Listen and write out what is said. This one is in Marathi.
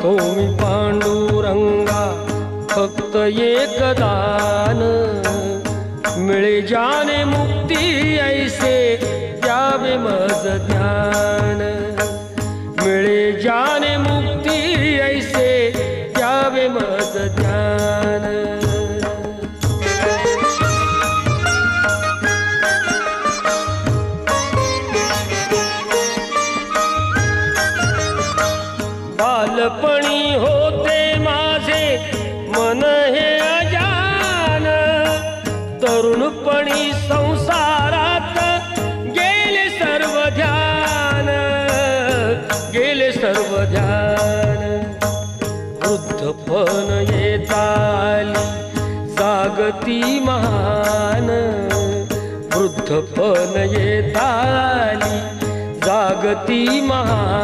मागतो मी पांडुरंगा फक्त एक दान, मिळे जाने मुक्ती ऐसे द्यावे मज ज्ञान, मिळे जाने मुक्ती ऐसे द्यावे मज ज्ञान। बालपणी होते माझे मन हे अजान, तरुणपणी संसारात गेले सर्व ध्यान, गेले सर्व ध्यान। वृद्धपण येताली जागती महान, वृद्धपण येताली जागती महान।